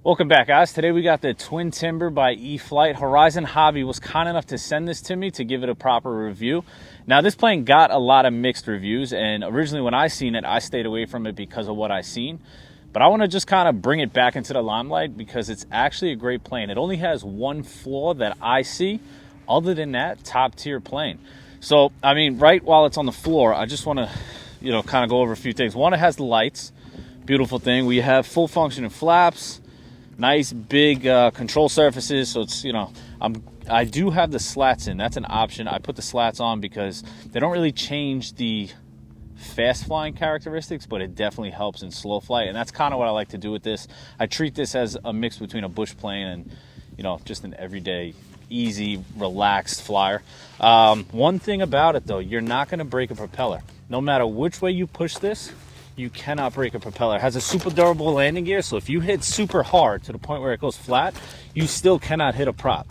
Welcome back, guys. Today we got the Twin Timber by E-Flite. Horizon Hobby was kind enough to send this to me to give it a proper review. Now, this plane got a lot of mixed reviews, and originally when I seen it, I stayed away from it because of what I seen. But I want to just kind of bring it back into the limelight because it's actually a great plane. It only has one flaw that I see. Other than that, top tier plane. So, I mean, right while it's on the floor, I just want to, kind of go over a few things. One, it has the lights. Beautiful thing. We have full functioning flaps. Nice big control surfaces, so it's I do have the slats in. That's an option. I put the slats on because they don't really change the fast flying characteristics, but it definitely helps in slow flight, and that's kind of what I like to do with this. I treat this as a mix between a bush plane and just an everyday easy relaxed flyer. One thing about it though, you're not going to break a propeller. No matter which way you push this, you cannot break a propeller. It has a super durable landing gear, so if you hit super hard to the point where it goes flat, you still cannot hit a prop.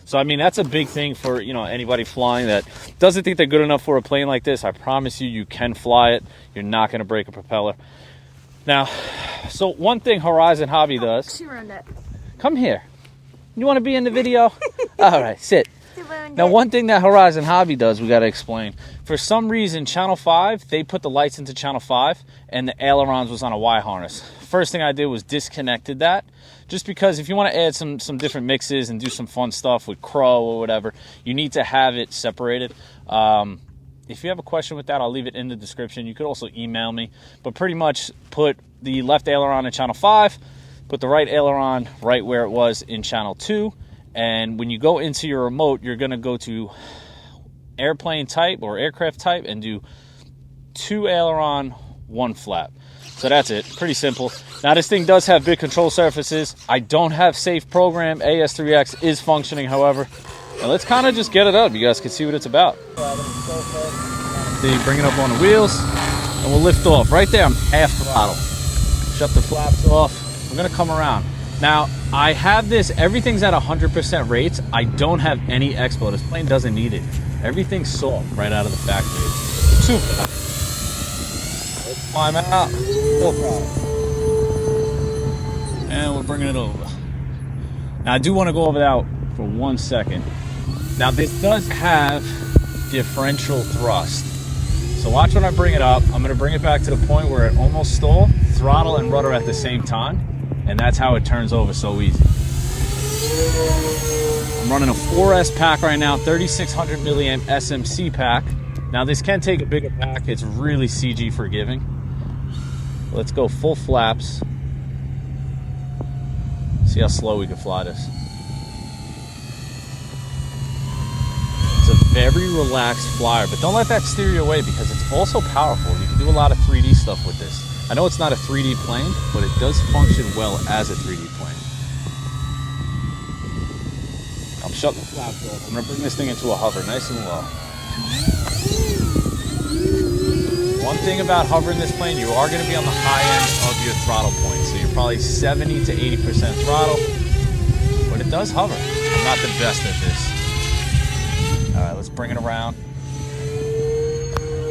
So, I mean, that's a big thing for, anybody flying that doesn't think they're good enough for a plane like this. I promise you, you can fly it. You're not going to break a propeller. Now, so one thing Horizon Hobby does... Come here. You want to be in the video? All right, sit. Now, one thing that Horizon Hobby does, we got to explain. For some reason, Channel 5, they put the lights into Channel 5, and the ailerons was on a Y harness. First thing I did was disconnected that, just because if you want to add some different mixes and do some fun stuff with crow or whatever, you need to have it separated. If you have a question with that, I'll leave it in the description. You could also email me, but pretty much put the left aileron in Channel 5, put the right aileron right where it was in Channel 2, and when you go into your remote, you're going to go to airplane type or aircraft type and do 2 aileron, 1 flap. So that's it. Pretty simple. Now, this thing does have big control surfaces. I don't have safe program. AS3X is functioning, however. Now, let's kind of just get it up. You guys can see what it's about. Bring it up on the wheels, and we'll lift off. Right there, I'm half throttle. Shut the flaps off. We're going to come around. Now, I have this, everything's at 100% rates. I don't have any expo. This plane doesn't need it. Everything's soft right out of the factory. Super. Let's climb out. Full throttle. And we're bringing it over. Now, I do want to go over that for 1 second. Now, this does have differential thrust. So watch when I bring it up. I'm going to bring it back to the point where it almost stall, throttle and rudder at the same time. And that's how it turns over so easy. I'm running a 4S pack right now, 3600 milliamp SMC pack. Now this can take a bigger pack. It's really CG forgiving. Let's go full flaps. See how slow we can fly this. It's a very relaxed flyer, but don't let that steer you away because it's also powerful. You can do a lot of 3D stuff with this. I know it's not a 3D plane, but it does function well as a 3D plane. I'm shutting the flaps off. I'm going to bring this thing into a hover, nice and low. One thing about hovering this plane, you are going to be on the high end of your throttle point. So you're probably 70 to 80% throttle, but it does hover. I'm not the best at this. All right, let's bring it around.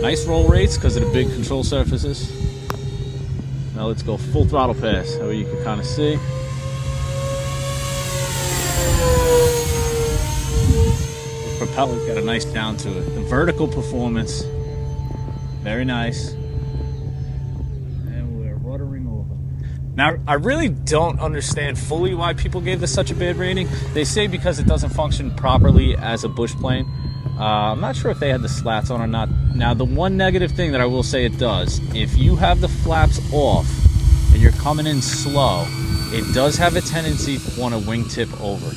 Nice roll rates because of the big control surfaces. Now let's go full throttle pass, so you can kind of see. The propeller's got a nice down to it. The vertical performance, very nice. And we're ruddering over. Now, I really don't understand fully why people gave this such a bad rating. They say because it doesn't function properly as a bush plane. I'm not sure if they had the slats on or not. Now, the one negative thing that I will say it does, if you have the flaps off and you're coming in slow, it does have a tendency to want to wingtip over.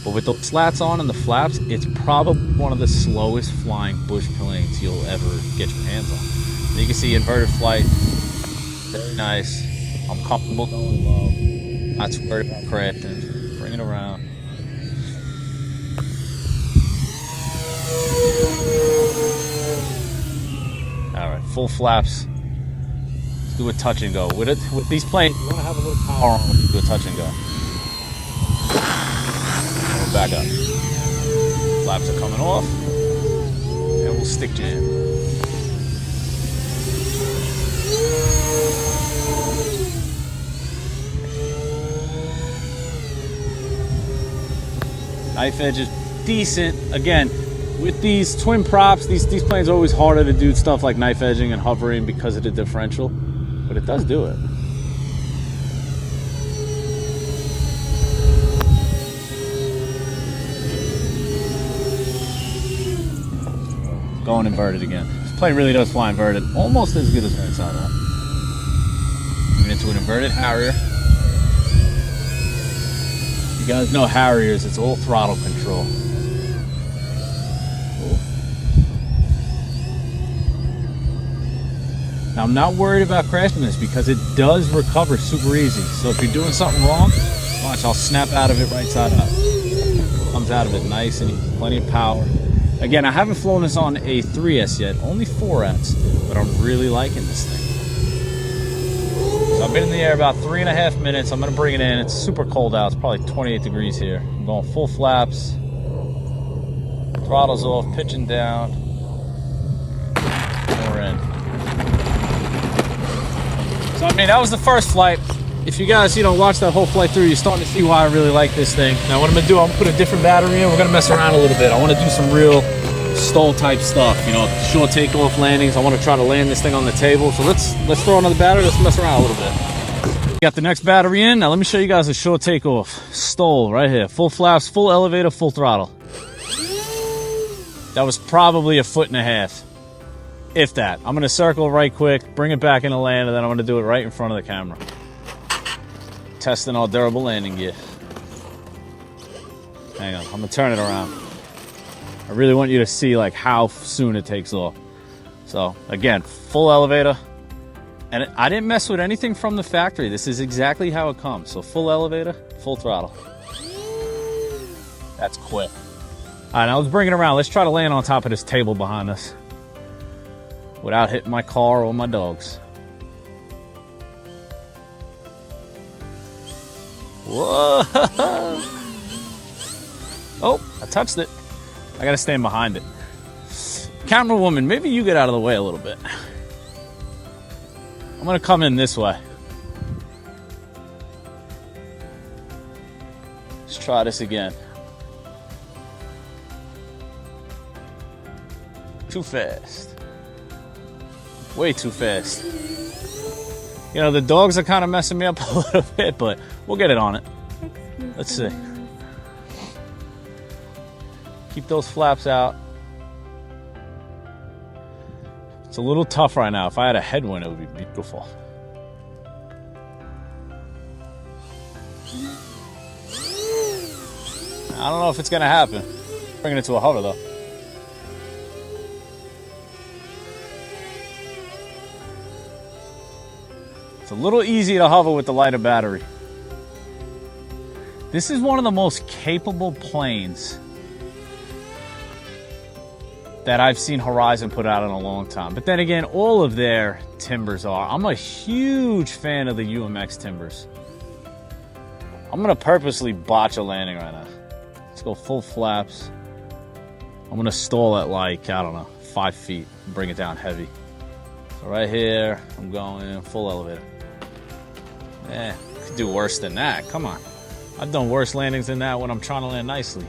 But with the slats on and the flaps, it's probably one of the slowest flying bush planes you'll ever get your hands on. And you can see inverted flight, very nice. I'm comfortable going low. Not too worried about crashing. Bring it around. All right, full flaps. Let's do a touch and go. With these planes, you want to have a little power on when you do a touch and go. And we'll back up. Flaps are coming off, and we'll stick jam. Knife edge is decent. Again, with these twin props, these planes are always harder to do stuff like knife edging and hovering because of the differential, but it does do it. Going inverted again. This plane really does fly inverted, almost as good as right side up. Moving into an inverted Harrier. You guys know Harriers, it's all throttle control. Cool. Now I'm not worried about crashing this because it does recover super easy. So if you're doing something wrong, watch, I'll snap out of it right side up. Comes out of it nice and easy, plenty of power. Again, I haven't flown this on a 3S yet, only 4S, but I'm really liking this thing. So I've been in the air about 3.5 minutes. I'm gonna bring it in. It's super cold out. It's probably 28 degrees here. I'm going full flaps. Throttle's off, pitching down. We're in. So, I mean, that was the first flight. If you guys, watch that whole flight through, you're starting to see why I really like this thing. Now, what I'm gonna do, I'm gonna put a different battery in. We're gonna mess around a little bit. I wanna do some real STOL type stuff, short takeoff landings. I wanna try to land this thing on the table. So let's throw another battery. Let's mess around a little bit. Got the next battery in. Now let me show you guys a short takeoff. STOL right here. Full flaps, full elevator, full throttle. That was probably 1.5 feet. If that. I'm gonna circle right quick, bring it back into land, and then I'm gonna do it right in front of the camera. Testing our durable landing gear. Hang on, I'm gonna turn it around. I really want you to see like how soon it takes off. So again, full elevator. And I didn't mess with anything from the factory. This is exactly how it comes. So full elevator, full throttle. That's quick. All right, now let's bring it around. Let's try to land on top of this table behind us without hitting my car or my dogs. Whoa! Oh, I touched it. I gotta stand behind it. Camera woman, maybe you get out of the way a little bit. I'm gonna come in this way. Let's try this again. Too fast. Way too fast. The dogs are kind of messing me up a little bit, but we'll get it on it. Let's see. Keep those flaps out. It's a little tough right now. If I had a headwind, it would be beautiful. I don't know if it's gonna happen. Bringing it to a hover though. It's a little easy to hover with the lighter battery. This is one of the most capable planes that I've seen Horizon put out in a long time. But then again, all of their timbers are. I'm a huge fan of the UMX timbers. I'm gonna purposely botch a landing right now. Let's go full flaps. I'm gonna stall at like, I don't know, 5 feet and bring it down heavy. So right here, I'm going full elevator. Could do worse than that, come on. I've done worse landings than that when I'm trying to land nicely.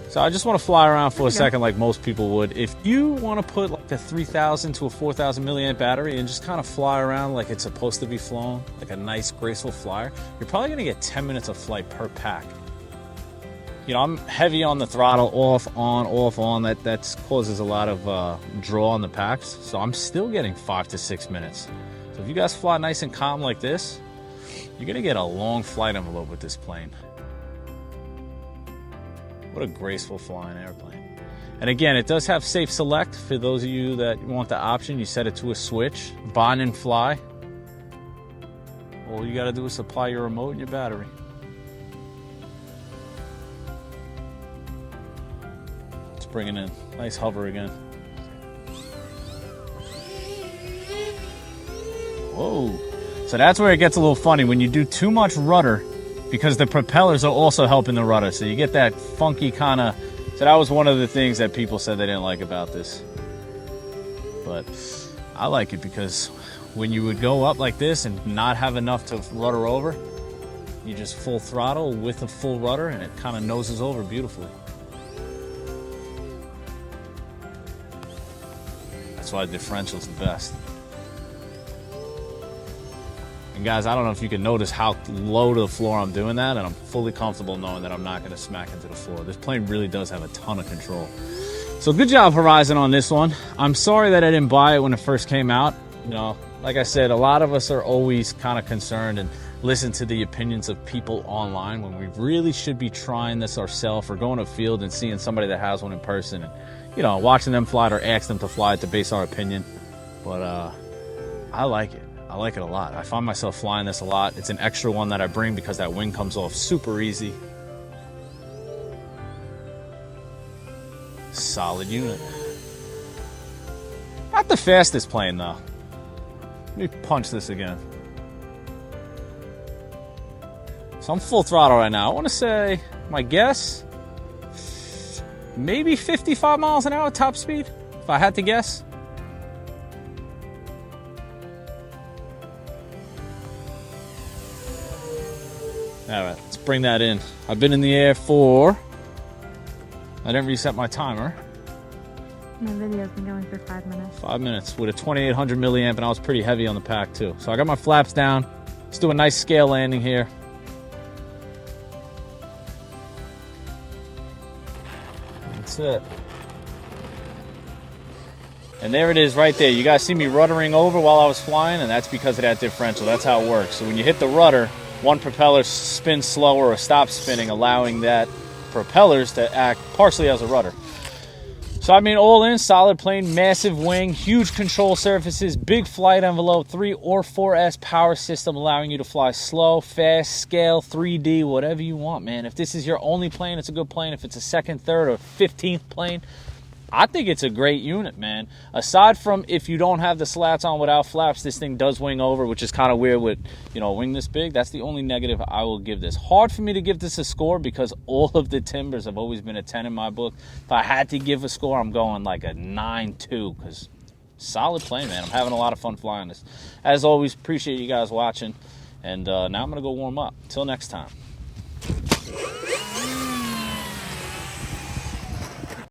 So I just want to fly around for a second like most people would. If you want to put like a 3,000 to a 4,000 milliamp battery and just kind of fly around like it's supposed to be flown, like a nice graceful flyer, you're probably going to get 10 minutes of flight per pack. I'm heavy on the throttle, off, on. That causes a lot of draw on the packs. So I'm still getting 5 to 6 minutes. So if you guys fly nice and calm like this, you're going to get a long flight envelope with this plane. What a graceful flying airplane. And again, it does have safe select for those of you that want the option. You set it to a switch, bind and fly. All you got to do is supply your remote and your battery. Let's bring it in. Nice hover again. Whoa. So that's where it gets a little funny. When you do too much rudder, because the propellers are also helping the rudder. So you get that funky kind of... So that was one of the things that people said they didn't like about this. But I like it because when you would go up like this and not have enough to rudder over, You just full throttle with a full rudder and it kind of noses over beautifully. That's why the differential's the best. And guys, I don't know if you can notice how low to the floor I'm doing that, and I'm fully comfortable knowing that I'm not going to smack into the floor. This plane really does have a ton of control. So good job, Horizon, on this one. I'm sorry that I didn't buy it when it first came out. You know, like I said, a lot of us are always kind of concerned and listen to the opinions of people online when we really should be trying this ourselves, or going to field and seeing somebody that has one in person and, you know, watching them fly it or ask them to fly it to base our opinion. But I like it. I like it a lot. I find myself flying this a lot. It's an extra one that I bring because that wing comes off super easy. Solid unit. Not the fastest plane though. Let me punch this again. So I'm full throttle right now. I want to say, my guess, maybe 55 miles an hour top speed, if I had to guess. All right, let's bring that in. I've been in the air for, I didn't reset my timer. My video's been going for 5 minutes. 5 minutes with a 2800 milliamp, and I was pretty heavy on the pack too. So I got my flaps down. Let's do a nice scale landing here. That's it. And there it is right there. You guys see me ruddering over while I was flying, and that's because of that differential. That's how it works. So when you hit the rudder, one propeller spins slower or stops spinning, allowing that propellers to act partially as a rudder. So I mean, all in, solid plane, massive wing, huge control surfaces, big flight envelope, 3 or 4S power system, allowing you to fly slow, fast, scale, 3D, whatever you want, man. If this is your only plane, it's a good plane. If it's a second, third, or 15th plane, I think it's a great unit, man. Aside from if you don't have the slats on without flaps, this thing does wing over, which is kind of weird with, you know, a wing this big. That's the only negative I will give this. Hard for me to give this a score because all of the Timbers have always been a 10 in my book. If I had to give a score, I'm going like a 9.2 because solid plane, man. I'm having a lot of fun flying this. As always, appreciate you guys watching. And now I'm going to go warm up. Till next time.